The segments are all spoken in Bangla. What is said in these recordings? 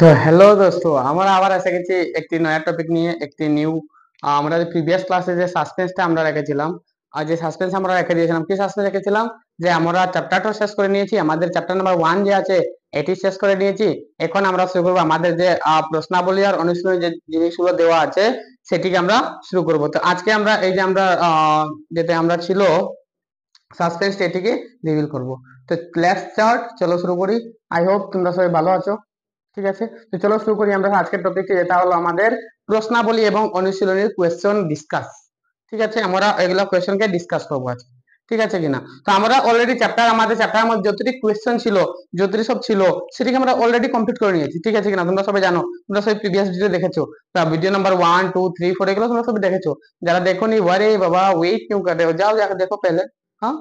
সো হ্যালো দোস্ত, আমরা আবার এসে গেছি একটি নয়া টপিক নিয়ে, একটি নিউ। আমরা প্রিভিয়াস ক্লাসে যে সাসপেন্সটা আমরা রেখেছিলাম, আর যে সাসপেন্স আমরা রেখে দিয়েছিলাম, কি সাসপেন্স রেখেছিলাম? যে আমরা চ্যাপ্টারটা শেষ করে নিয়েছি, আমাদের চ্যাপ্টার নাম্বার 1 যে আছে এটি শেষ করে নিয়েছি। এখন আমরা শুরু করবো আমাদের যে প্রশ্নাবলী আর অনুশীলনী যে জিনিসগুলো দেওয়া আছে সেটিকে আমরা শুরু করব। তো আজকে আমরা এই যে আমরা যেটা আমরা ছিল সাসপেন্স, এটিকে রিভিল করব। তো লেটস স্টার্ট, চলো শুরু করি। আই হোপ তোমরা সবাই ভালো আছো। ঠিক আছে, তো চলো শুরু করি আমরা আজকের টপিকটি, যেটা হলো আমাদের প্রশ্নাবলী এবং অনুশীলনীর কোয়েশ্চন ডিসকাস। ঠিক আছে, আমরা এগুলা কোয়েশ্চনকে ডিসকাস করবো আজকে। ঠিক আছে কিনা? তো আমরা অলরেডি আমাদের চ্যাপ্টারের মধ্যে যতটি কোয়েশ্চন ছিল, যতটি সব ছিল, সেটিকে আমরা অলরেডি কমপ্লিট করে নিয়েছি। ঠিক আছে কিনা? তোমরা সবাই জানো, তোমরা সবাই প্রিভিয়াস ভিডিও দেখেছো। ভিডিও নাম্বার 1 2 3 4 এগুলো তোমরা সবাই দেখেছো। যারা দেখোনি, ওয়ারে বাবা ওয়েট क्यों कर रहे हो, जाओ जाकर देखो पहले। हाँ,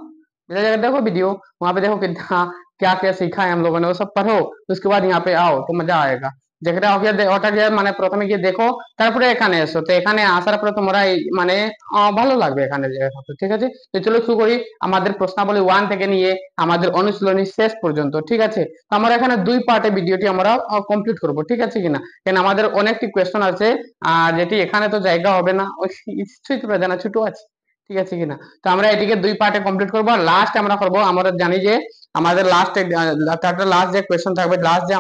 जाकर देखो वीडियो, वहां पे देखो कितना क्या क्या सीखा है हम लोगों ने, वो सब पढ़ो। उसके बाद यहाँ पे आओ तो मजा आएगा। যেটা ওটা গিয়ে মানে প্রথমে গিয়ে দেখো, তারপরে এখানে এসো। তো এখানে আসার পরে তোমরা মানে ভালো লাগবে এখানে যে। ঠিক আছে, তো চলো শুরু করি আমাদের প্রশ্নাবলী 1 থেকে নিয়ে আমাদের অনুশীলনী শেষ পর্যন্ত। ঠিক আছে, তো আমরা এখানে দুই পার্টে ভিডিওটি আমরা কমপ্লিট করব। ঠিক আছে কিনা? কেন আমাদের অনেকটি কোয়েশ্চন আছে, যেটি এখানে তো জায়গা হবে না, ওই তোমরা জানা ছোট আছে। ঠিক আছে কিনা? তো আমরা এটিকে দুই পার্টে কমপ্লিট করবো। লাস্ট আমরা করবো, আমরা জানি যে আমাদের লাস্ট যে কোয়েশ্চন থাকবে, লাস্ট যে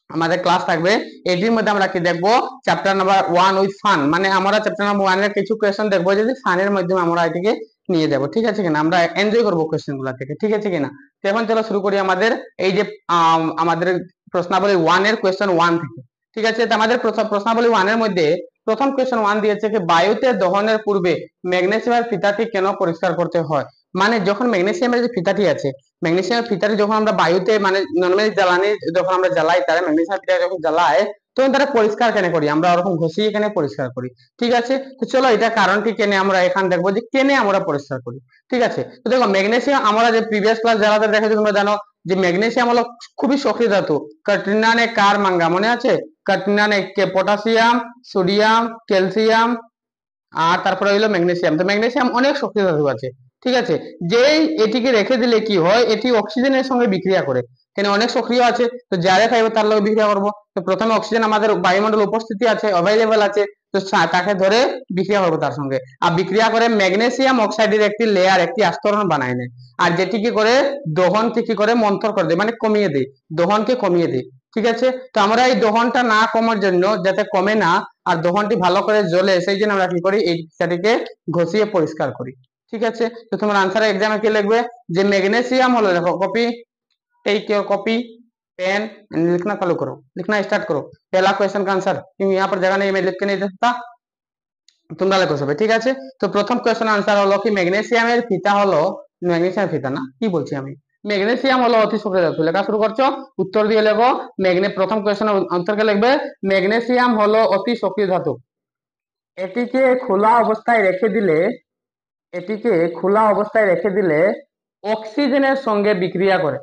আমাদের ক্লাস থাকবে, এটির মধ্যে আমরা কি দেখবো? চ্যাপ্টার নাম্বার 1 উইথ ফান, মানে আমরা চ্যাপ্টার নাম্বার 1 এর কিছু কোয়েশ্চন দেখবো যদি ফানের মাধ্যমে আমরা এটিকে নিয়ে যাব। ঠিক আছে কিনা? আমরা এনজয় করবো কোয়েশ্চন গুলা থেকে। ঠিক আছে কিনা? তো এখন চলো শুরু করি আমাদের এই যে আমাদের প্রশ্নাবলী 1 এর কোয়েশ্চন 1 থেকে। ঠিক আছে, তো আমাদের প্রশ্নাবলী 1 এর মধ্যে প্রথম কোয়েশ্চন 1 দিয়েছে কি বায়ুতে দহনের পূর্বে ম্যাগনেসিয়ামের ফিতাটি কেন পরিষ্কার করতে হয়। মানে যখন ম্যাগনেসিয়ামের যে ফিতাটি আছে, ম্যাগনেসিয়াম ফিতাটি যখন আমরা বায়ুতে মানে নরমালি জ্বালানি যখন আমরা জ্বালাই, তারা ম্যাগনেসিয়াম ফিতা যখন জ্বালায় তখন তারা পরিষ্কার কেন করি? আমরা ওরকম ঘষিয়ে কেন পরিষ্কার করি? ঠিক আছে, তো চলো এটা কারণটি কেনে আমরা এখানে দেখবো যে কেনে আমরা পরিষ্কার করি। ঠিক আছে, তো দেখো ম্যাগনেসিয়াম আমরা যে প্রিভিয়াস ক্লাস যারা দেখেছি তোমরা জানো যে ম্যাগনেসিয়াম হলো খুবই সক্রিয় ধাতু। কাটরিনা নে কার মাঙ্গা মনে আছে? কাটরিনা নে পটাশিয়াম, সোডিয়াম, ক্যালসিয়াম, আর তারপরে হইলো ম্যাগনেসিয়াম। তো ম্যাগনেসিয়াম অনেক সক্রিয় ধাতু আছে। ঠিক আছে, যেই এটিকে রেখে দিলে কি হয়, এটি অক্সিজেনের সঙ্গে বিক্রিয়া করে। কেন অনেক সক্রিয় আছে, তো যারে খাইবে তার লগে বিক্রিয়া করবো। তো প্রথমে অক্সিজেন আমাদের বায়ুমণ্ডল উপস্থিতি আছে, অ্যাভেলেবল আছে, তো তাকে ধরে বিক্রিয়া করবো তার সঙ্গে। আর বিক্রিয়া করে ম্যাগনেসিয়াম অক্সাইডের একটি লেয়ার, একটি আস্তরণ বানায় নেয়। আর যেটি কি করে দহনকে কি করে মন্থর করে দেয়, মানে কমিয়ে দেয়, দহনকে কমিয়ে দেয়। ঠিক আছে, তো আমরা এই দহনটা না কমার জন্য, যাতে কমে না আর দহনটি ভালো করে জ্বলে, সেই জন্য আমরা কি করি, এই ফিতাটিকে ঘষিয়ে পরিষ্কার করি। ঠিক আছে, তো তোমার आंसर एग्जाम में क्या लिखबे? যে ম্যাগনেসিয়াম হলো, দেখো copy, take your copy, pen, लिखना चालू करो, लिखना स्टार्ट करो। पहला क्वेश्चन का आंसर, क्योंकि यहाँ पर जगह नहीं, मैं लिख के नहीं देता, তোমরা লেখো সবাই। ঠিক আছে, তো প্রথম কোয়েশ্চেন आंसर হলো কি ম্যাগনেসিয়ামের ফিতা হলো, ম্যাগনেসিয়াম ফিতা না, কি বলছি আমি, ম্যাগনেসিয়াম হলো অতি সক্রিয় ধাতু। লেখা শুরু করছো, উত্তর দিয়ে লেখো। প্রথম কোয়েশ্চেনের উত্তরকে লিখবে ম্যাগনেসিয়াম হলো অতি সক্রিয় ধাতু। এটিকে খোলা অবস্থায় রেখে দিলে, এটিকে খোলা অবস্থায় রেখে দিলে অক্সিজেনের সঙ্গে বিক্রিয়া করে,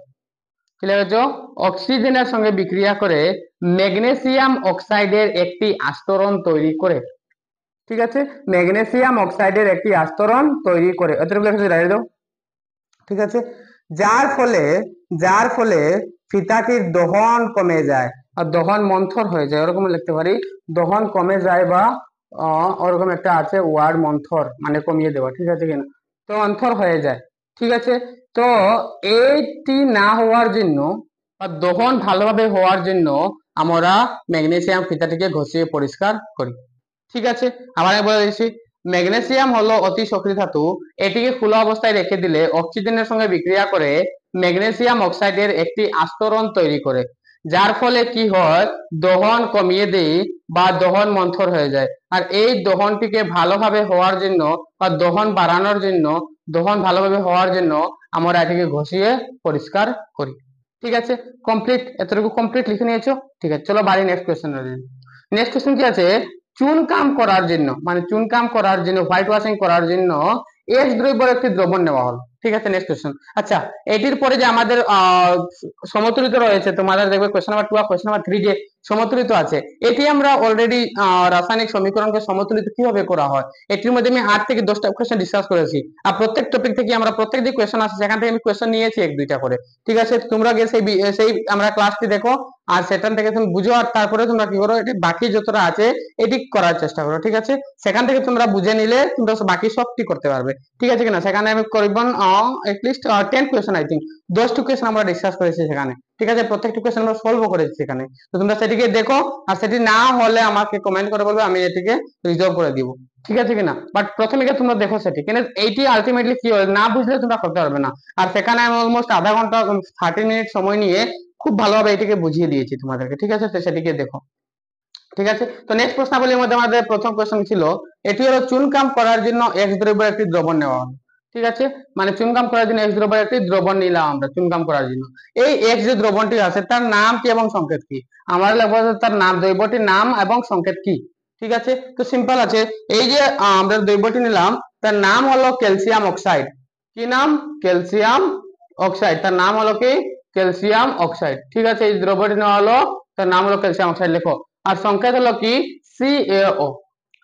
কি লিখেছো? অক্সিজেনের সঙ্গে বিক্রিয়া করে ম্যাগনেসিয়াম অক্সাইডের একটি আস্তরণ তৈরি করে। ঠিক আছে, ম্যাগনেসিয়াম অক্সাইডের একটি আস্তরণ তৈরি করে, এতটুকু লিখে দাঁড়িয়ে দাও। ঠিক আছে, যার ফলে ফিতাটির দহন কমে যায়, আর দহন মন্থর হয়ে যায়, ওরকম লিখতে পারি, দহন কমে যায় বা ওরকম একটা আছে ওয়ার্ড, মন্থর মানে কমিয়ে দেওয়া। ঠিক আছে কিনা? তো মন্থর হয়ে যায়। ঠিক আছে, তো এইটি না হওয়ার জন্য বা দহন ভালোভাবে হওয়ার জন্য আমরা ম্যাগনেসিয়াম ফিতাটিকে ঘষিয়ে পরিষ্কার করি। ঠিক আছে, আবার বলে দিচ্ছি, ম্যাগনেসিয়াম হলো অতি সক্রিয় ধাতু। এটিকে খোলা অবস্থায় রেখে দিলে অক্সিজেনের সঙ্গে বিক্রিয়া করে ম্যাগনেসিয়াম অক্সাইডের একটি আস্তরণ তৈরি করে, যার ফলে কি হয়, দহন কমিয়ে দেয় বা দহন মন্থর হয়ে যায়। আর এই দহনটিকে ভালোভাবে হওয়ার জন্য বা দহন বাড়ানোর জন্য, দহন ভালোভাবে হওয়ার জন্য আমরা এটিকে ঘষিয়ে পরিষ্কার করি। ঠিক আছে, কমপ্লিট, এতটুকু কমপ্লিট লিখে নিয়েছো? ঠিক আছে, চলো বাড়ি নেক্সট কোয়েশ্চেন। নেক্সট কোয়েশ্চেন কি আছে? চুনকাম করার জন্য, মানে চুনকাম করার জন্য, হোয়াইট ওয়াশিং করার জন্য এস দ্রব্যের একটি দ্রবণ নেওয়া হলো। ঠিক আছে, নেক্সট কোয়েশ্চেন। আচ্ছা, এটির পরে যে আমাদের সমতুলিত রয়েছে, তোমাদের দেখবে কোয়েশ্চেন নাম্বার 2 আর কোয়েশ্চেন নাম্বার 3 যে সমতুলিত আছে। এটি আমরা অলরেডি রাসায়নিক সমীকরণকে সমতুলিত কিভাবে করা হয় এটির মধ্যে আমি 8 থেকে 10টা কোশ্চেন ডিসকাস করেছি। আর প্রত্যেক টপিক থেকে আমরা প্রত্যেক যে কোশ্চেন আছে সেখান থেকে আমি কোশ্চেন নিয়েছি 1-2টা করে। ঠিক আছে, তোমরা গিয়ে সেই আমরা ক্লাসটি দেখো আর সেখান থেকে তুমি বুঝো, আর তারপরে তোমরা কি করো, এটি বাকি যতটা আছে এটি করার চেষ্টা করো। ঠিক আছে, সেখান থেকে তোমরা বুঝে নিলে তোমরা বাকি সবটি করতে পারবে। ঠিক আছে কিনা, সেখানে আমি করিবন এটলিস্ট 10 কোশ্চেন, আই থিঙ্ক 10টি কোশ্চেন আমরা ডিসকাস করেছি সেখানে। ঠিক আছে, প্রত্যেকটি কোশ্চেন আমরা সলভ করেছি সেখানে। তো তোমরা সেটিকে দেখো, আর সেটি না হলে আমাকে কমেন্ট করে বলবে, আমি এটিকে রিজলভ করে দিব। ঠিক আছে কিনা, বাট প্রথমে তোমরা দেখো সেটি, কিন্তু এইটি আলটিমেটলি কি হয় না বুঝলে তোমরা করতে পারবে না। আর সেখানে আমি অলমোস্ট আধা ঘন্টা 30 মিনিট সময় নিয়ে খুব ভালোভাবে এটিকে বুঝিয়ে দিয়েছি তোমাদেরকে। ঠিক আছে, তো সেটিকে দেখো। ঠিক আছে, তো নেক্সট প্রশ্নাবলীর মধ্যে আমাদের প্রথম কোশ্চেন ছিল, এটি হলো চুনকাম করার জন্য এক্স দ্রব্যের একটি দ্রবণ নেওয়া হলো। ঠিক আছে, মানে চুনকাম করার জন্য এক্স দ্রব্যের একটি দ্রবণ নিলাম আমরা চুনকাম করার জন্য। এই এক্স যে দ্রবণটি আছে তার নাম কি এবং সংকেত কি? আমরা লিখবো তার নাম, দ্রব্যটির নাম এবং সংকেত কি। ঠিক আছে, তো সিম্পল আছে। এই যে আমরা দ্রব্যটি নিলাম তার নাম হলো ক্যালসিয়াম অক্সাইড। কি নাম? Calcium oxide. তার নাম হলো কি? Calcium oxide. ঠিক আছে, এই দ্রব্যটি নেওয়া হলো, তার নাম হলো ক্যালসিয়াম অক্সাইড। লেখো। আর সংকেত হলো কি? CaO।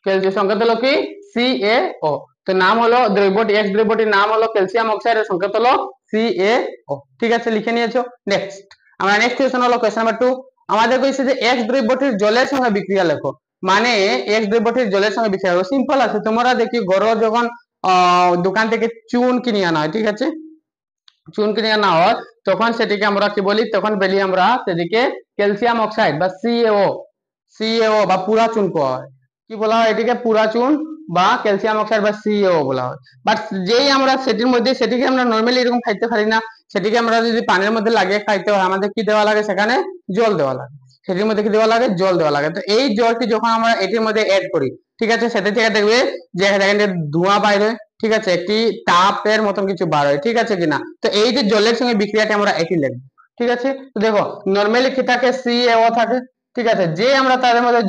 ক্যালসিয়াম সংকেত হলো কি? CaO। তো নাম হলো দ্রব্যটি, এক্স দ্রব্যটির নাম হলো ক্যালসিয়াম অক্সাইড, এর সংকেত হলো CaO। ঠিক আছে, লিখে নিয়েছো। নেক্সট আমরা নেক্সট কোশ্চেন হলো কোশ্চেন নাম্বার 2। আমাদের কইছে যে এক্স দ্রব্যটির জলের সঙ্গে বিক্রিয়া লেখো। মানে এক্স দ্রব্যটির জলের সঙ্গে বিক্রিয়া লেখো। সিম্পল আছে, তোমরা দেখি গড় যখন দোকান থেকে চুন কিনে আনা হয়, ঠিক আছে, চুন কিনে আনা হয় তখন সেটিকে আমরা কি বলি, তখন বলি আমরা সেটিকে ক্যালসিয়াম অক্সাইড বা CaO বা পুরা চুন কোয়া হয়। কি বলা হয় এটিকে? পুরা চুন বা ক্যালসিয়াম অক্সাইড বা CaO বলা হয়। বাট যেই আমরা সেটির মধ্যে, সেটিকে আমরা নরমালি এরকম খাইতে পারি না, সেটিকে আমরা যদি পানির মধ্যে লাগিয়ে খাইতে হয় আমাদের কি দেওয়া লাগে? সেখানে জল দেওয়া লাগে। সেটির মধ্যে কি দেওয়া লাগে? জল দেওয়া লাগে। তো এই জলটি যখন আমরা এটির মধ্যে অ্যাড করি, ঠিক আছে, সেটা থেকে দেখবে যে এখানে ধোঁয়া বাইরে, ঠিক আছে, একটি তাপের মতন কিছু বার হয়। ঠিক আছে কিনা, তো এই যে জলের সঙ্গে বিক্রিয়াটি আমরা এটি লিখবো। ঠিক আছে, তো দেখো নরমালি কি থাকে? CaO থাকে। ঠিক আছে, যে আমরা তাদের মধ্যে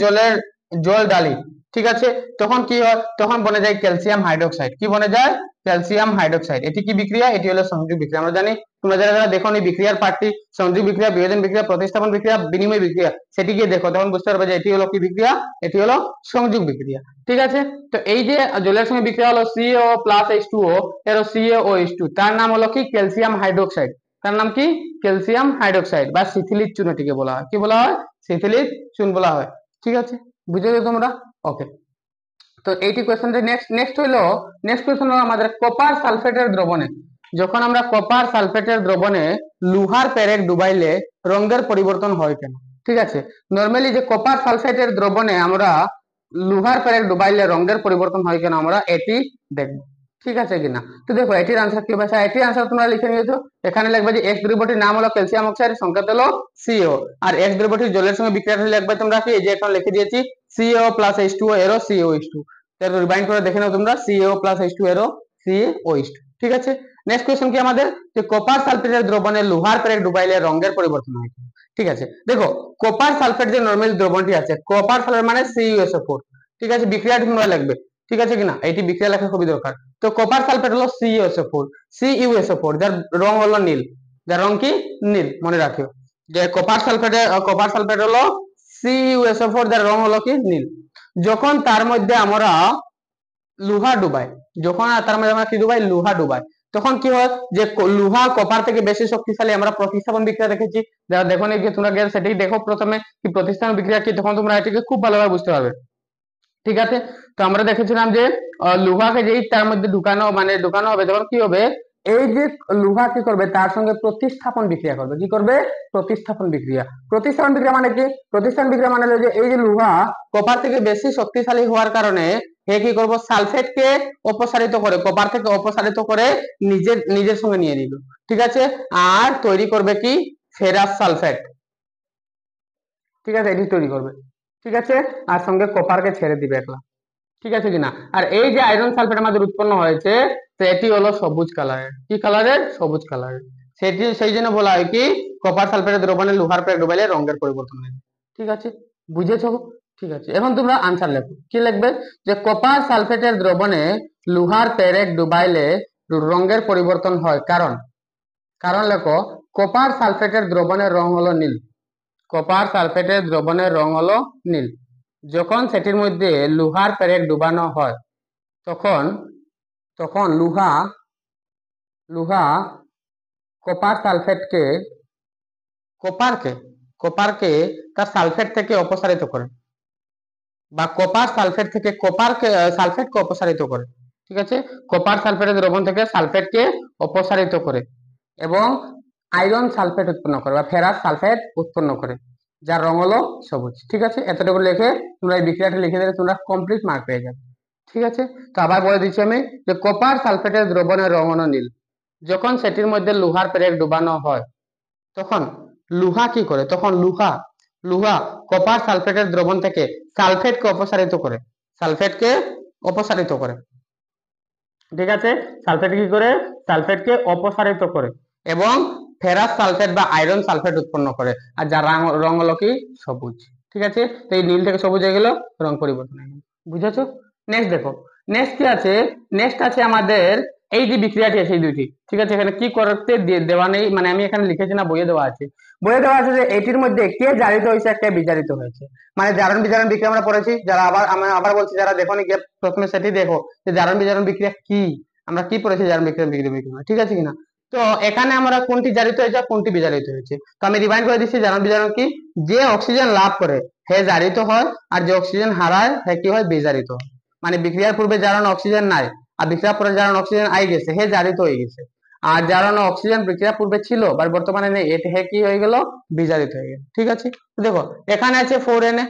জল ডালি, ঠিক আছে, তখন কি হয়? তখন বনে যায় ক্যালসিয়াম হাইড্রোক্সাইড। কি বনে যায়? Calcium hydroxide. এটি কি বিক্রিয়া? এটি হলো সংযোগ বিক্রিয়া। আমরা জানি, তোমরা যারা দেখো নি বিক্রিয়ার পার্টটি, সংযোগ বিক্রিয়া, বিয়োজন বিক্রিয়া, প্রতিস্থাপন বিক্রিয়া, বিনিময় বিক্রিয়া, সেটি গিয়ে দেখো, তখন বুঝতে পারবে যে এটি হলো কি বিক্রিয়া? এটি হলো সংযোগ বিক্রিয়া। ঠিক আছে, তো এই যে জলের সঙ্গে বিক্রিয়া হলো CaO প্লাস H2O, এর CaOH2, তার নাম হলো কি? Calcium hydroxide. তার নাম কি? ক্যালসিয়াম হাইড্রোক্সাইড বা সিথিলিক চুন এটিকে বলা হয়। কি বলা হয়? সিথিলিক চুন বলা হয়। ঠিক আছে, বুঝেছো তোমরা? ওকে, তো এইটি কোশ্চেন। নেক্সট হলো, নেক্সট কোশ্চেন হলো আমাদের কপার সালফেটের দ্রবণে, যখন আমরা কপার সালফেটের দ্রবণে লোহার পেরেক ডুবাইলে রঙের পরিবর্তন হয় কেন? ঠিক আছে, নরমালি যে কপার সালফেটের দ্রবণে আমরা লোহার পেরেক ডুবাইলে রঙের পরিবর্তন হয় কেন, আমরা এটি দেখব। ঠিক আছে কিনা, তো দেখো এটির আনসার কি হবে? এটির আনসার তোমরা লিখে নিয়েছো। এখানে লিখবে যে এক্স দ্রব্যটির নাম হলো ক্যালসিয়াম অক্সাইড, সংকেত হলো CaO। আর এক্স দ্রব্যটির জলের সঙ্গে বিক্রিয়া লিখবে তোমরা কি? এই যে এখন লিখে দিয়েছি CaO প্লাস H2O এরো CaOH2। তাহলে রিবাইন্ড করে দেখে নাও তোমরা, CaO প্লাস H2 এরো CaOH2। ঠিক আছে, নেক্সট কোশ্চেন কি আমাদের? যে কপার সালফেটের দ্রবণে লোহার পেরেক ডুবাইলে রঙের পরিবর্তন হয়। ঠিক আছে, দেখো কপার সালফেট যে নরমাল দ্রবণটি আছে, কপার সালফেট মানে CuSO4। ঠিক আছে, বিক্রিয়াটি তোমরা লিখবে। ঠিক আছে কিনা, এইটি বিক্রিয়া লেখা খুবই দরকার। তো কপার সালফেট হলো CuSO4, যার রং হলো নীল। যার রং কি? নীল। মনে রাখিও যে কপার সালফেট হলো CuSO4, যার রং হলো কি? নীল। যখন তার মধ্যে আমরা লোহা ডুবাই, যখন তার মধ্যে আমরা কি ডুবাই? লোহা ডুবাই, তখন কি হয়? যে লোহা কপার থেকে বেশি শক্তিশালী। আমরা প্রতিস্থাপন বিক্রিয়া দেখেছি, যারা দেখো নি যে তোমরা গেলে সেটাই দেখো প্রথমে কি প্রতিস্থাপন বিক্রিয়া কি, তখন তোমরা এটিকে খুব ভালোভাবে বুঝতে পারবে। ঠিক আছে, তো আমরা দেখেছিলাম যে লোহাকে যেই তার মধ্যে ঢুকানো হবে, তখন কি হবে? এই যে লোহা কি করবে? তার সঙ্গে প্রতিস্থাপন বিক্রিয়া করবে। কি করবে? প্রতিস্থাপন বিক্রিয়া। প্রতিস্থাপন বিক্রিয়া মানে কি? প্রতিস্থাপন বিক্রিয়া মানে হলো যে এই যে লোহা কপার থেকে বেশি শক্তিশালী হওয়ার কারণে হে কি করবো? সালফেটকে অপসারিত করে, কপার থেকে অপসারিত করে নিজের সঙ্গে নিয়ে নিল। ঠিক আছে, আর তৈরি করবে কি? Ferrous sulphate. ঠিক আছে, এটি তৈরি করবে। ঠিক আছে, আর সঙ্গে কপারকে ছেড়ে দিবে একলা। ঠিক আছে কিনা, আর এই যে আয়রন সালফেট আমাদের উৎপন্ন হয়েছে, তো এটি হলো সবুজ কালারের। কি কালারের? সবুজ কালারের। সেটি সেই জন্য বলা হয় কি কপার সালফেটের দ্রবণে লোহার পেরেক ডুবাইলে রঙের পরিবর্তন হয়। ঠিক আছে, বুঝেছো? ঠিক আছে, এখন তোমরা আনসার লেখো। কি লিখবে? যে কপার সালফেটের দ্রবণে লোহার পেরেক ডুবাইলে রঙের পরিবর্তন হয় কারণ লেখো কপার সালফেটের দ্রবণের রং হলো নীল। কপার সালফেটের দ্রবণের রং হলো নীল। যখন সেটির মধ্যে লোহার পেরেক ডুবানো হয় তখন তখন লোহা লোহা কপার সালফেটকে কপারকে কপারকে তার সালফেট থেকে অপসারিত করে, বা কপার সালফেট থেকে সালফেটকে অপসারিত করে। ঠিক আছে, কপার সালফেটের দ্রবণ থেকে সালফেটকে অপসারিত করে এবং আয়রন সালফেট উৎপন্ন করে বা ফেরাস সালফেট উৎপন্ন করে, যার রং হলো সবুজ। ঠিক আছে, এতটুকু লিখে তোমরা এই বিক্রিয়াটা লিখে দিলে তোমরা কমপ্লিট মার্ক পেয়ে যাবে। ঠিক আছে, তো আবার বলে দিচ্ছি আমি যে কপার সালফেটের দ্রবণের রং হলো নীল। যখন সেটির মধ্যে লোহার পেরেক ডুবানো হয় তখন লোহা কি করে, তখন লোহা লোহা কপার সালফেটের দ্রবণ থেকে সালফেটকে অপসারিত করে, সালফেটকে অপসারিত করে। ঠিক আছে, সালফেট কি করে, সালফেটকে অপসারিত করে এবং ফেরাস সালফেট বা আয়রন সালফেট উৎপন্ন করে, আর যার রং হলো কি সবুজ। ঠিক আছে, তো এই নীল থেকে সবুজ হয়ে গেল, রং পরিবর্তন হয়ে গেল। বুঝেছো? নেক্সট দেখো, নেক্সট কি আছে, নেক্সট আছে আমাদের এই যে বিক্রিয়াটি আছে এই দুইটি। ঠিক আছে, এখানে কি করতে দেওয়া নেই, মানে আমি এখানে লিখেছি না, বইয়ে দেওয়া আছে। বইয়ে দেওয়া আছে যে এটির মধ্যে কে জারিত হয়েছে, কে বিজারিত হয়েছে। মানে জারণ বিজারণ বিক্রিয়া আমরা পড়েছি, যারা আমি আবার বলছি যারা দেখোনি গিয়ে প্রথমে সেটি দেখো যে জারণ বিজারণ বিক্রিয়া কি, আমরা কি পড়েছি জারণ বিক্রিয়া। ঠিক আছে কিনা? তো এখানে আমরা কোনটি জারিত হয়েছে কোনটি বিজারিত হয়েছে, তো আমি রিমাইন্ড করে দিচ্ছি জারণ বিজারণ কি, যে অক্সিজেন লাভ করে হে জারিত হয়, আর যে অক্সিজেন হারায় হে কি হয়, বিজারিত হয়। মানে বিক্রিয়ার পূর্বে জারণ অক্সিজেন নাই আর বিক্রিয়ার পরে জারণ অক্সিজেন আই গেছে, হে জারিত হয়ে গেছে। আর জারণ অক্সিজেন বিক্রিয়ার পূর্বে ছিল বা বর্তমানে নেই, এটা হে কি হয়ে গেল, বিজারিত হয়ে গেল। ঠিক আছে, দেখো এখানে আছে 4Na,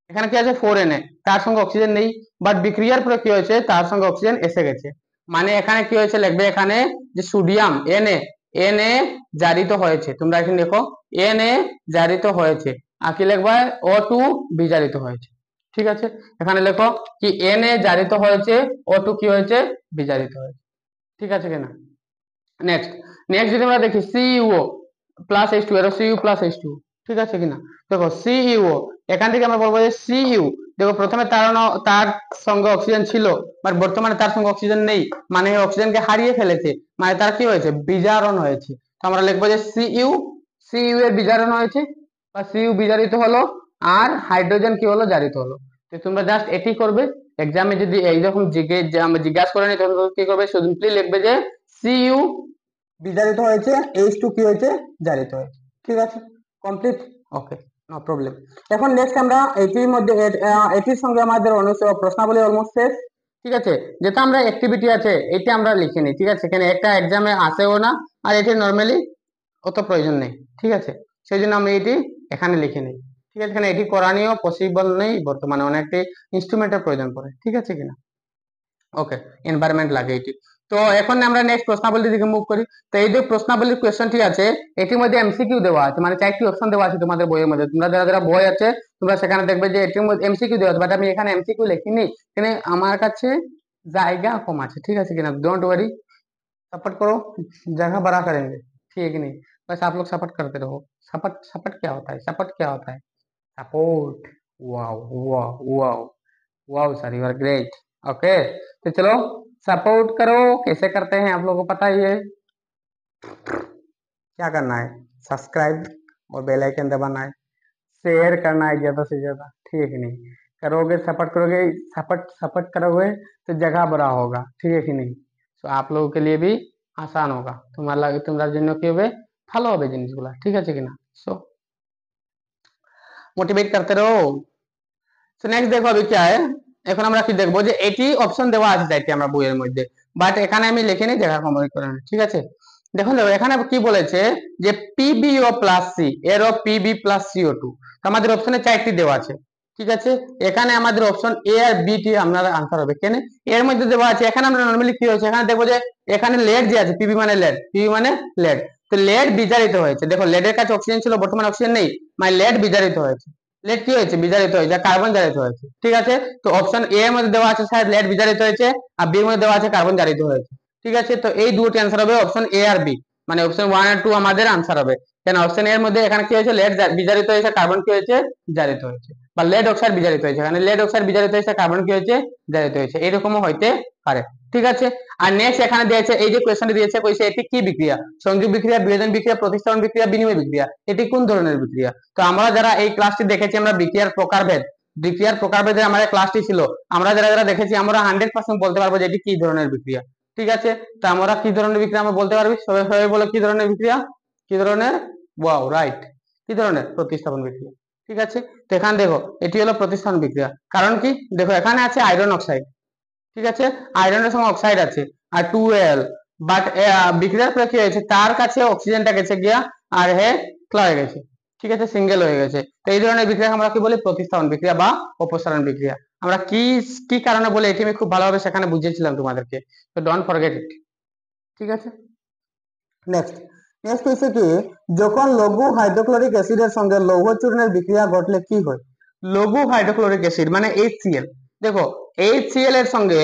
এখানে কি আছে 4Na, তার সঙ্গে অক্সিজেন নেই, বাট বিক্রিয়ার পরে কি হয়েছে, তার সঙ্গে অক্সিজেন এসে গেছে। মানে এখানে কি হয়েছে, লিখবে এখানে যে সোডিয়াম Na জারিত হয়েছে। তোমরা এখানে দেখো Na জারিত হয়েছে, আর কি লিখবে O2 বিজারিত হয়েছে। ঠিক আছে, এখানে লেখো কি Na জারিত হয়েছে, O2 কি হয়েছে, বিজারিত হয়েছে। ঠিক আছে কিনা? নেক্সট নেক্সট যদি আমরা দেখি CuO প্লাস H2, এর Cu প্লাস H2। ঠিক আছে কিনা? দেখো CuO, এখান থেকে আমরা বলবো যে Cu, দেখো প্রথমে তার সঙ্গে অক্সিজেন ছিল, বাট বর্তমানে তার সঙ্গে অক্সিজেন নেই, মানে অক্সিজেনকে হারিয়ে ফেলেছে, মানে তার কি হয়েছে, বিজারণ হয়েছে। তো আমরা লিখবো যে Cu এর বিজারণ হয়েছে বা Cu বিজারিত হলো, আর হাইড্রোজেন কি হলো, জারিত হলো। তো তোমরা জাস্ট এটি করবে, এক্সামে যদি এইরকম জিজ্ঞাসা করে নি তখন কি করবে, সিম্পলি লিখবে যে Cu বিজারিত হয়েছে, H2 কি হয়েছে, জারিত হয়েছে। ঠিক আছে, কমপ্লিট, ওকে, নো প্রবলেম। এখন নেক্সট আমরা এটির মধ্যে এটির সঙ্গে আমাদের প্রশ্নাবলী অলমোস্ট শেষ। ঠিক আছে, যেটা আমরা অ্যাক্টিভিটি আছে এটি আমরা লিখে নিই। ঠিক আছে, এখানে একটা এক্সামে আসেও না, আর এটি নর্মালি অত প্রয়োজন নেই। ঠিক আছে, সেই জন্য আমি এটি এখানে লিখে নিই। ঠিক আছে, এখানে এটি করানিও পসিবল নেই, বর্তমানে অনেকটি ইনস্ট্রুমেন্টের প্রয়োজন পড়ে। ঠিক আছে কিনা? ওকে, এনভায়রনমেন্ট লাগে এটি। তো এখন আমরা নেক্সট প্রশ্নাবলীর দিকে মুভ করি। তো এই যে প্রশ্নাবলীর কোয়েশ্চনটি আছে এটির মধ্যে এমসিকিউ দেওয়া আছে, মানে 4টি অপশন দেওয়া আছে তোমাদের বইয়ের মধ্যে। তোমরা যারা বই আছে তোমরা সেখানে দেখবে যে এটির মধ্যে এমসিকিউ দেওয়া আছে, বাট আমি এখানে এমসিকিউ লিখিনি, এখানে আমার কাছে জায়গা কম আছে। ঠিক আছে কিনা? डोंट वरी, सपोर्ट करो, जगह बड़ा करेंगे। ठीक है नहीं? बस आप लोग सपोर्ट करते रहो। सपोर्ट सपोर्ट क्या होता है, सपोर्ट क्या होता है, support. Wow wow wow wow sir, you are great. Okay, तो चलो सपोर्ट करो, कैसे करते हैं आप लोगों को पता ही है। क्या करना है, सब्सक्राइब और बेल आइकन दबाना है, शेयर करना है ज्यादा से ज्यादा। ठीक है नहीं? करोगे, सपोर्ट करोगे, सपोर्ट सपोर्ट करोगे तो जगह बड़ा होगा। ठीक है कि नहीं? तो आप लोगों के लिए भी आसान होगा, তোমরা জন্য কি হবে, ভালো হবে জিনিসগুলা। ঠিক আছে কিনা? সো মোটিভেট করতে রहो। তো নেক্সট দেখো अभी क्या है, এখন আমরা কি দেখবো যে এটি অপশন দেওয়া আছে চাইতে আমরা বইয়ের মধ্যে, বাট এখানে আমি লিখিনি, জায়গা কম করে। ঠিক আছে, দেখুন এখানে কি বলেছে যে PbO প্লাস সি এরও Pb প্লাস CO2, আমাদের অপশনে 4টি দেওয়া আছে। ঠিক আছে, এখানে আমাদের option A R B T আপনার আনসার হবে। কেন এর মধ্যে দেওয়া আছে, এখানে আমরা নরমালি কি হয়েছে, এখানে দেখবো যে এখানে লেড যে আছে, পিবি মানে লেড, তো লেড বিজারিত হয়েছে। দেখো লেডের কাছে অক্সিজেন ছিল, বর্তমানে অক্সিজেন নেই, মানে লেড বিজারিত হয়েছে। লেড কি হয়েছে, বিজারিত হয়েছে, কার্বন জারিত হয়েছে। ঠিক আছে, তো অপশন এ এর মধ্যে দেওয়া আছে স্যার লেড বিজারিত হয়েছে, আর বি এর মধ্যে দেওয়া আছে কার্বন জারিত হয়েছে। ঠিক আছে, তো এই দুটি অ্যান্সার হবে অপশন এ আর বি। মানে অপশন 1 আর 2 আমাদের आंसर হবে। কেন অপশন এর মধ্যে এখানে কি হয়েছে, লেড বিজারিত হয়েছে, কার্বন কি হয়েছে, জারিত হয়েছে, বা লেড অক্সাইড বিজারিত হয়েছে, এখানে লেড অক্সাইড বিজারিত হয়েছে, কার্বন কি হয়েছে, জারিত হয়েছে, এরকমও হইতে পারে। ঠিক আছে। আর নেক্সট এখানে দিয়েছে, এই যে কোশ্চেনটি দিয়েছে, কইছে এটি কি বিক্রিয়া, সংযোগ বিক্রিয়া, বিয়োজন বিক্রিয়া, প্রতিস্থাপন বিক্রিয়া, বিনিময় বিক্রিয়া, এটি কোন ধরনের বিক্রিয়া। তো আমরা যারা এই ক্লাসটি দেখেছি, আমরা বিক্রিয়ার প্রকারভেদ, বিক্রিয়ার প্রকারভেদে আমাদের ক্লাসটি ছিল, আমরা যারা যারা দেখেছি আমরা 100% বলতে পারবো যে এটি কি ধরনের বিক্রিয়া। ঠিক আছে। তো আমরা কি ধরনের বিক্রিয়া আমরা বলতে পারবি, সবাই সবাই বলে কি ধরনের বিক্রিয়া, কি ধরনের, ওয়াও রাইট, কি ধরনের, প্রতিস্থাপন বিক্রিয়া। ঠিক আছে। তো এখানে দেখো এটি হলো প্রতিস্থাপন বিক্রিয়া। কারণ কি, দেখো এখানে আছে আয়রন অক্সাইড, ঠিক আছে, আয়রনের সঙ্গে অক্সাইড আছে আর 2Al, বাট বিক্রিয়ার পরে কি হয়েছে, তার কাছে অক্সিজেনটা গেছে গিয়া আর হে ক্লোরাইড গেছে, ঠিক আছে, সিঙ্গেল হয়ে গেছে। তো এই ধরনের বিক্রিয়া আমরা কি বলি, প্রতিস্থাপন বিক্রিয়া বা অপসারণ বিক্রিয়া। আমরা কি কি কারণে বলি এটি আমি খুব ভালোভাবে সেখানে বুঝিয়েছিলাম তোমাদেরকে, তো ডোন্ট ফরগেট ইট। ঠিক আছে। নেক্সট নেক্সট হচ্ছে কি, যখন লঘু হাইড্রোক্লোরিক অ্যাসিডের সঙ্গে লৌহ চূর্ণের বিক্রিয়া ঘটলে কি হয়। লঘু হাইড্রোক্লোরিক অ্যাসিড মানে HCl, দেখো HCl এর সঙ্গে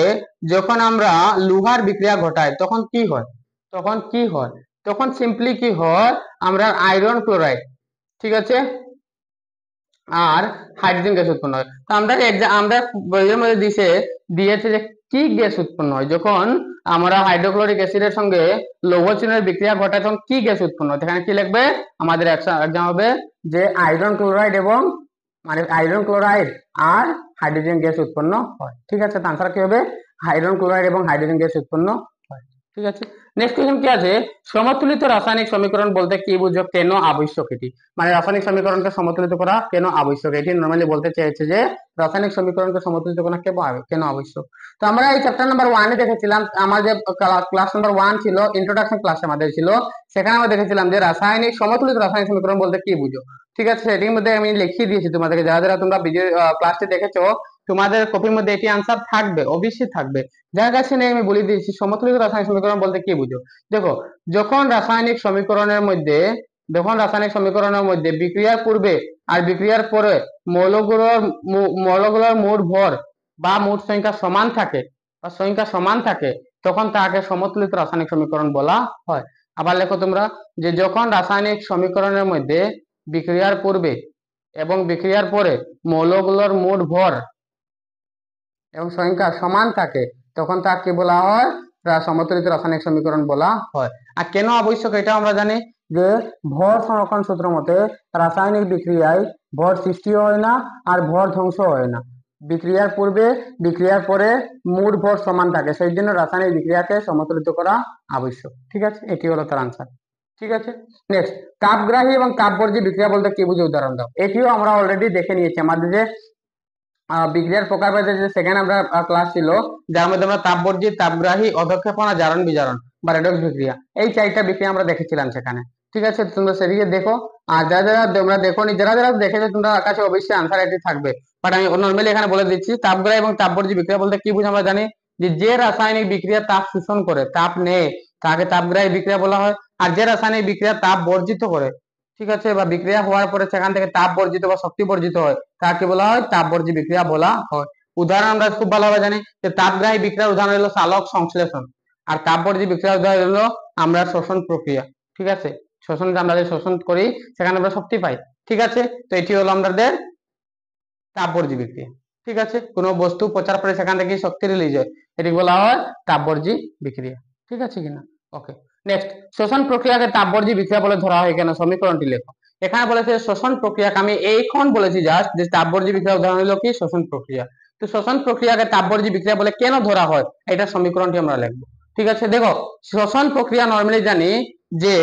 যখন আমরা লোহার বিক্রিয়া ঘটাই তখন কি হয়, তখন কি হয়, তখন সিম্পলি কি হয়, আমরা আয়রন ক্লোরাইড, ঠিক আছে, আর হাইড্রোজেন গ্যাস উৎপন্ন হয়। তো আমরা আমরা বইয়ের মধ্যে দিয়েছে যে কি গ্যাস উৎপন্ন হয় যখন আমরা হাইড্রোক্লোরিক অ্যাসিডের সঙ্গে লৌহ চূর্ণের বিক্রিয়া ঘটায়, তখন কি গ্যাস উৎপন্ন হয়। এখানে কি লিখবে, আমাদের এক্সাম হবে যে আয়রন ক্লোরাইড এবং মানে আয়রন ক্লোরাইড আর হাইড্রোজেন গ্যাস উৎপন্ন হয়। ঠিক আছে। তো আনসার কি হবে, আয়রন ক্লোরাইড এবং হাইড্রোজেন গ্যাস উৎপন্ন হয়। ঠিক আছে। নেক্সট কোশ্চেন কি আছে, সমতুলিত রাসায়নিক সমীকরণ বলতে কি বুঝো, কেন আবশ্যক এটি, মানে রাসায়নিক সমীকরণকে সমতুলিত করা কেন আবশ্যক, এটি নরমালি বলতে চেয়েছে যে রাসায়নিক সমীকরণকে সমতুলিত করা কেন আবশ্যক। তো আমরা এই চ্যাপ্টার নাম্বার 1 এ দেখেছিলাম, আমাদের ক্লাস নাম্বার 1 ছিল, ইন্ট্রোডাকশন ক্লাস আমাদের ছিল, সেখানে আমরা দেখেছিলাম যে রাসায়নিক সমতুলিত রাসায়নিক সমীকরণ বলতে কি বুঝো। ঠিক আছে। এটির মধ্যে আমি লিখিয়ে দিয়েছি তোমাদেরকে, যারা যারা তোমরা ভিডিও ক্লাসটি দেখেছো তোমাদের কপির মধ্যে এটি আনসার থাকবে, অবশ্যই থাকবে। যার কাছে নেই আমি বলে দিয়েছি, সমতুলিত রাসায়নিক সমীকরণ বলতে কি বুঝো। দেখো যখন রাসায়নিক সমীকরণের মধ্যে, যখন রাসায়নিক সমীকরণের মধ্যে বিক্রিয়ার পূর্বে আর বিক্রিয়ার পরে মৌলগুলোর মোট ভর বা মোট সংখ্যা সমান থাকে বা সংখ্যা সমান থাকে, তখন তাকে সমতুলিত রাসায়নিক সমীকরণ বলা হয়। আবার লেখো তোমরা, যে যখন রাসায়নিক সমীকরণের মধ্যে বিক্রিয়ার পূর্বে এবং বিক্রিয়ার পরে মৌলগুলোর মোট ভর এবং সংখ্যা সমান থাকে, তখন তাকে বলা হয় সমতুলিত রাসায়নিক সমীকরণ বলা হয়। আর কেন আবশ্যক এটা আমরা জানি, যে ভর সংরক্ষণ সূত্র মতে রাসায়নিক বিক্রিয়ায় ভর সৃষ্টি হয় না আর ভর ধ্বংস হয় না, বিক্রিয়ার পূর্বে বিক্রিয়ার পরে মোট ভর সমান থাকে, সেই জন্য রাসায়নিক বিক্রিয়াকে সমতুলিত করা আবশ্যক। ঠিক আছে, এটি হলো তার আনসার। ঠিক আছে। নেক্সট, তাপগ্রাহী এবং তাপবর্জী বিক্রিয়া বলতে কি বুঝে, উদাহরণ দাও। এটিও আমরা অলরেডি দেখে নিয়েছি, আমাদের যে বিক্রিয়ার প্রকারভেদে যে সেকেন্ড আমরা ক্লাস ছিল, যার মধ্যে আমরা তাপবর্জী, তাপগ্রাহী, অধঃক্ষেপণ আর জারণ বিজারণ বা রেডক্স বিক্রিয়া, এই 4টা বিক্রিয়া আমরা দেখেছিলাম সেখানে। ঠিক আছে। তোমরা সেদিকে দেখো, আর যারা যারা তোমরা দেখোনি, যারা যারা দেখেছো তোমরা কাছে অবশ্যই আনসার এটি থাকবে, বাট আমি নরমালি এখানে বলে দিচ্ছি। তাপগ্রাহী এবং তাপবর্জী বিক্রিয়া বলতে কি বুঝি আমরা জানি, যে রাসায়নিক বিক্রিয়া তাপ শোষণ করে, তাপ নেয়, তাকে তাপগ্রাহী বিক্রিয়া বলা হয়। আর যে রাসায়নিক বিক্রিয়া তাপ বর্জিত করে, ঠিক আছে, বা বিক্রিয়া হওয়ার পরে সেখান থেকে তাপ বর্জিত বা শক্তি বর্জিত হয়, তাকে বলা হয় তাপবর্জী বিক্রিয়া বলা হয়। উদাহরণ আমরা খুব ভালোভাবে জানি, যে তাপগ্রাহী বিক্রিয়ার উদাহরণ হলো সালোক সংশ্লেষণ, আর তাপবর্জী বিক্রিয়ার উদাহরণ হলো আমরা শোষণ প্রক্রিয়া। ঠিক আছে। শোষণ, আমরা যে শোষণ করি সেখানে আমরা শক্তি পাই। ঠিক আছে। তো এটি হলো আমাদের তাপবর্জী বিক্রিয়া। ঠিক আছে। কোনো বস্তু পচার পরে সেখান থেকে শক্তি রিলিজ হয়, এটি বলা হয় তাপবর্জী বিক্রিয়া। ঠিক আছে কিনা, ওকে। নেক্সট, শোষণ প্রক্রিয়াকে তাপবর্জী বিক্রিয়া বলে ধরা হয় কেন, সমীকরণটি লেখো। এখানে বলেছে শোষণ প্রক্রিয়াকে, আমি এইখন বলেছি জাস্ট যে তাপবর্জী বিক্রিয়া উদাহরণ হলো কি, শোষণ প্রক্রিয়া। তো শোষণ প্রক্রিয়াকে তাপবর্জী বিক্রিয়া বলে কেন ধরা হয়, এটা সমীকরণটি আমরা লিখবো। ঠিক আছে। দেখো শোষণ প্রক্রিয়া নরমালি জানি যে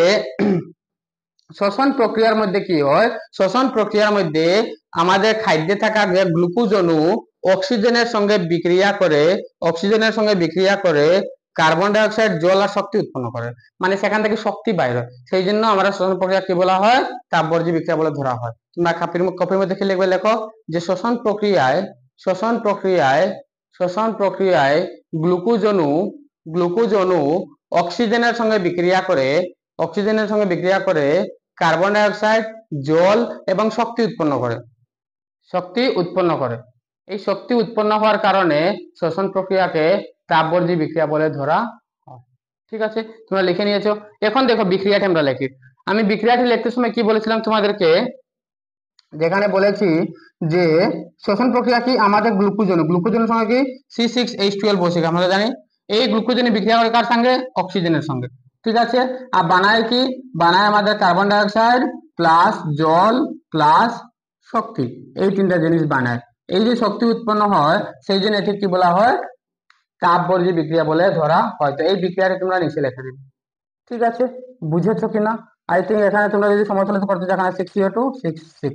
শ্বসন প্রক্রিয়ার মধ্যে কি হয়, শ্বসন প্রক্রিয়ার মধ্যে আমাদের খাদ্যে থাকা গ্লুকোজ অণু অক্সিজেনের সঙ্গে বিক্রিয়া করে কার্বন ডাই অক্সাইড, জল আর শক্তি উৎপন্ন করে, মানে সেখান থেকে শক্তি বাইর হয়। সেই জন্য আমরা শ্বসন প্রক্রিয়া কি বলা হয়, তাপবর্জী বিক্রিয়া বলে ধরা হয়। তোমরা কপির মধ্যে কি লিখবে, লেখো যে শ্বসন প্রক্রিয়ায় গ্লুকোজ অণু অক্সিজেনের সঙ্গে বিক্রিয়া করে কার্বন ডাই অক্সাইড, জল এবং শক্তি উৎপন্ন করে। এই শক্তি উৎপন্ন হওয়ার কারণে শ্বসন প্রক্রিয়াকে তাপবর্জী বিক্রিয়া বলে ধরা হয়। ঠিক আছে, তোমরা লিখে নিয়েছো। এখন দেখো বিক্রিয়াটি আমরা লিখি। আমি বিক্রিয়াটি লিখতে সময় কি বলেছিলাম তোমাদেরকে, যেখানে বলেছি যে শ্বসন প্রক্রিয়া কি আমাদের গ্লুকোজনের সঙ্গে কি C6H12 বসে আমরা জানি। এই গ্লুকোজেনের বিক্রিয়া করে কার সঙ্গে? অক্সিজেনের সঙ্গে। ঠিক আছে, আর বানায় কি? বানায় আমাদের কার্বন ডাই অক্সাইড প্লাস জল প্লাস শক্তি, এই তিনটা জিনিস বানায়। এই যে শক্তি উৎপন্ন হয় সেই জন্য এটি কি বলা হয়? তাপবর্জ্য বিক্রিয়া বলে ধরা হয়। তো এই বিক্রিয়াটা তোমরা নিচে লিখে দিবে। ঠিক আছে, বুঝেছো কিনা? আই থিঙ্ক এখানে তোমরা যদি সমতুলিত করতে চাও, এখানে 6CO2 6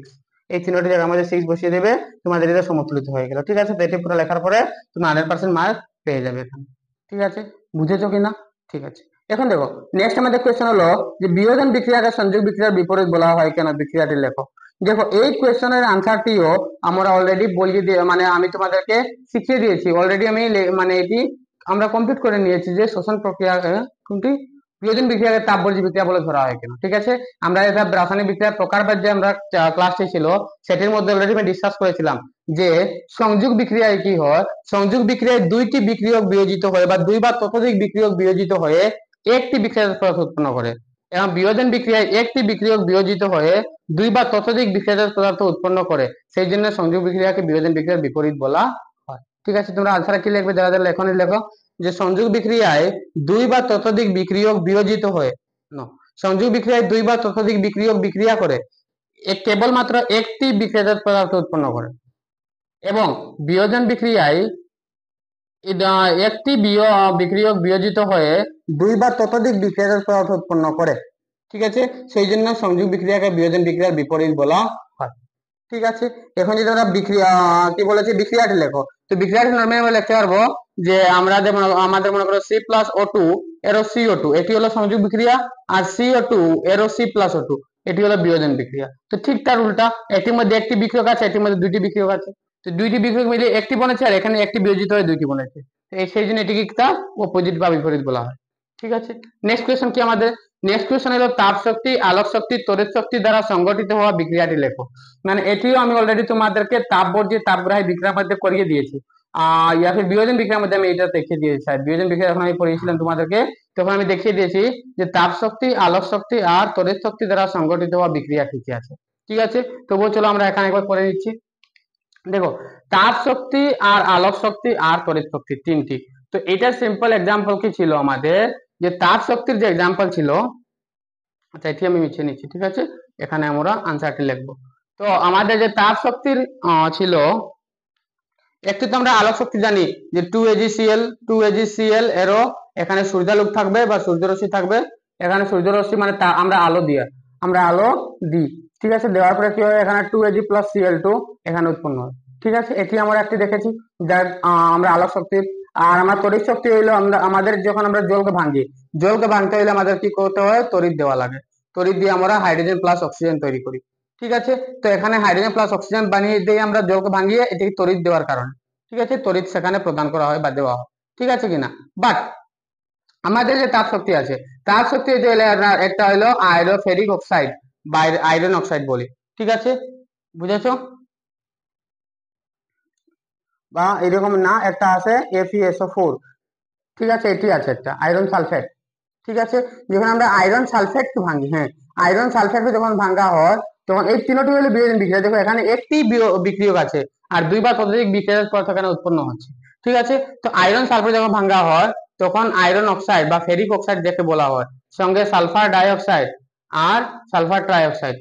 এই চিহ্নটি জায়গায় আমাদের 6 বসিয়ে দেবে, তোমাদের এটা সমতুলিত হয়ে গেল। ঠিক আছে, তো এটি পুরো লেখার পরে তুমি 100% মার্ক পেয়ে যাবে এখানে। ঠিক আছে, বুঝেছো কিনা? ঠিক আছে, এখন দেখো নেক্সট আমাদের কোয়েশ্চেন হলো যে বিয়োজন বিক্রিয়াকে সংযোগ বিক্রিয়ার বিপরীত বলা হয় কেন? বিক্রিয়াটি লেখো। দেখো এই কোয়েশ্চেনের আনসারটিও আমরা অলরেডি বলিয়ে দিয়ে, মানে আমি তোমাদেরকে শিখিয়ে দিয়েছি অলরেডি। আমি মানে এটি আমরা কমপ্লিট করে নিয়েছি যে শ্বসন প্রক্রিয়া কোনটি বিয়োজন বিক্রিয়াকে তাপবর্জ্য বিক্রিয়া বলে ধরা হয় কেন। ঠিক আছে, আমরা এটা রাসায়নিক বিক্রিয়ার প্রকারভেদ যে আমরা ক্লাসটি ছিল সেটির মধ্যে অলরেডি আমি ডিসকাস করেছিলাম যে সংযোগ বিক্রিয়ায় কি হয়, সংযোগ বিক্রিয়ায় দুইটি বিক্রিয়ক বিয়োজিত হয়ে বা দুই বা ততোধিক বিক্রিয়ক বিয়োজিত হয়ে একটি বিক্রিয়াজাত পদার্থ উৎপন্ন করে, এবং বিয়োজন বিক্রিয়ায় একটি বিক্রিয়ক বিয়োজিত হয়ে দুই বা ততোধিক বিক্রিয়াজাত পদার্থ উৎপন্ন করে, সেই জন্য সংযোগ বিক্রিয়াকে বিয়োজন বিক্রিয়ার বিপরীত বলা হয়। ঠিক আছে, তোমরা আনসার কি লিখবে? যারা যারা লেখনি লেখো যে সংযোগ বিক্রিয়ায় দুই বা ততোধিক বিক্রিয়ক বিয়োজিত হয়ে সংযোগ বিক্রিয়ায় দুই বা ততোধিক বিক্রিয়ক বিক্রিয়া করে কেবলমাত্র একটি বিক্রিয়াজাত পদার্থ উৎপন্ন করে, এবং বিয়োজন বিক্রিয়ায় একটি বিক্রিয়ক বিয়োজিত হয়ে দুই বা ততোধিক বিক্রিয়াজাত পদার্থ উৎপন্ন করে। ঠিক আছে, সেই জন্য সংযোগ বিক্রিয়াকে বিয়োজন বিক্রিয়ার বিপরীত বলা হয়। ঠিক আছে, এখন যদি আমরা বিক্রিয়া কি বলেছি বিক্রিয়াটি লেখো, তো বিক্রিয়াটি নরমালি আমরা লিখতে পারবো যে আমরা যেমন আমাদের মনে করো C+O2 এরও CO2, এটি হলো সংযোগ বিক্রিয়া, আর CO2 এরও C+O2 এটি হলো বিয়োজন বিক্রিয়া। তো ঠিক তার উল্টা, এটির মধ্যে একটি বিক্রিয়ক আছে, এটির মধ্যে দুইটি বিক্রিয়ক আছে, তো দুইটি বিক্রিয়ক মিলে একটি বনেছে, আর এখানে একটি বিয়োজিত হয়ে দুইটি বনেছে, সেই জন্য এটিকে তার অপোজিট বা বিপরীত বলা হয়। ঠিক আছে, নেক্সট কোয়েশ্চন কি আমাদের? নেক্সট কোয়েশ্চন হলো তাপ শক্তি, আলোক শক্তি, তড়িৎ শক্তি দ্বারা সংগঠিত হওয়া বিক্রিয়াটি লেখো। মানে এটিও আমি অলরেডি তোমাদেরকে তাপবর্জ্য তাপগ্রাহী বিক্রিয়ার মধ্যে করিয়ে দিয়েছি, বিয়োজন বিক্রিয়ার মধ্যে আমি এটা দেখিয়ে দিয়েছি। বিয়োজন বিক্রিয়া যখন আমি পড়িয়েছিলাম তোমাদেরকে তখন আমি দেখিয়ে দিয়েছি যে তাপ শক্তি, আলোক শক্তি আর তড়িৎ শক্তি দ্বারা সংগঠিত হওয়া বিক্রিয়া ঠিকই আছে। ঠিক আছে, তবুও চলো আমরা এখানে একবার করে নিচ্ছি। দেখো তাপ শক্তি আর আলোক শক্তি আর তড়িৎ শক্তি তিনটি। তো এটার সিম্পল এক্সাম্পল কি ছিল আমাদের, যে তাপ শক্তির যে এক্সাম্পল ছিল, আচ্ছা এটি আমি মিছিয়ে নিচ্ছি। ঠিক আছে, এখানে আমরা আনসারটি লিখবো। তো আমাদের যে তাপ শক্তির ছিল, একটি তো আমরা আলোক শক্তি জানি যে 2AgCl এরও এখানে সূর্যালোক থাকবে বা সূর্যরশ্মি থাকবে, এখানে সূর্যরশ্মি মানে আমরা আলো দিই। ঠিক আছে, দেওয়ার পরে কি হয়, এখানে 2Ag + Cl2 এখানে উৎপন্ন হয়। ঠিক আছে, এটি আমরা একটি দেখেছি যার আমরা আলোক শক্তির। আর আমার তড়িৎ শক্তি হইলো আমাদের যখন আমরা জলকে ভাঙতে হইলে আমাদের কি করতে হয়? তড়িৎ দেওয়া লাগে। তড়িৎ দিয়ে আমরা হাইড্রোজেন প্লাস অক্সিজেন তৈরি করি। ঠিক আছে, তো এখানে হাইড্রোজেন প্লাস অক্সিজেন বানিয়ে দিয়ে আমরা জলকে ভাঙিয়ে এটিকে তড়িৎ দেওয়ার কারণে, ঠিক আছে, তড়িৎ সেখানে প্রদান করা হয় বা দেওয়া হয়। ঠিক আছে কিনা? বাট আমাদের যে তাপ শক্তি আছে, তাপ শক্তি একটা হলো আয়রোফেরিক অক্সাইড বা আয়রন অক্সাইড বলি। ঠিক আছে, বুঝেছো? বা এরকম না, একটা আছে FeSO4। ঠিক আছে, এটি আছে একটা আয়রন সালফেট। ঠিক আছে, যখন আমরা আয়রন সালফেট ভাঙি, হ্যাঁ আয়রন সালফেট যখন ভাঙা হয় তখন এই তিনটি হলো বিয়োজন বিক্রিয়া। দেখো এখানে একটি বিক্রিয়ক আছে আর দুই বা ততোধিক বিক্রিয়ার পর এখানে উৎপন্ন হচ্ছে। ঠিক আছে, তো আয়রন সালফেট যখন ভাঙা হয় তখন আয়রন অক্সাইড বা ফেরিক অক্সাইড যাকে বলা হয়, সঙ্গে সালফার ডাইঅক্সাইড আর সালফার ট্রাইঅক্সাইড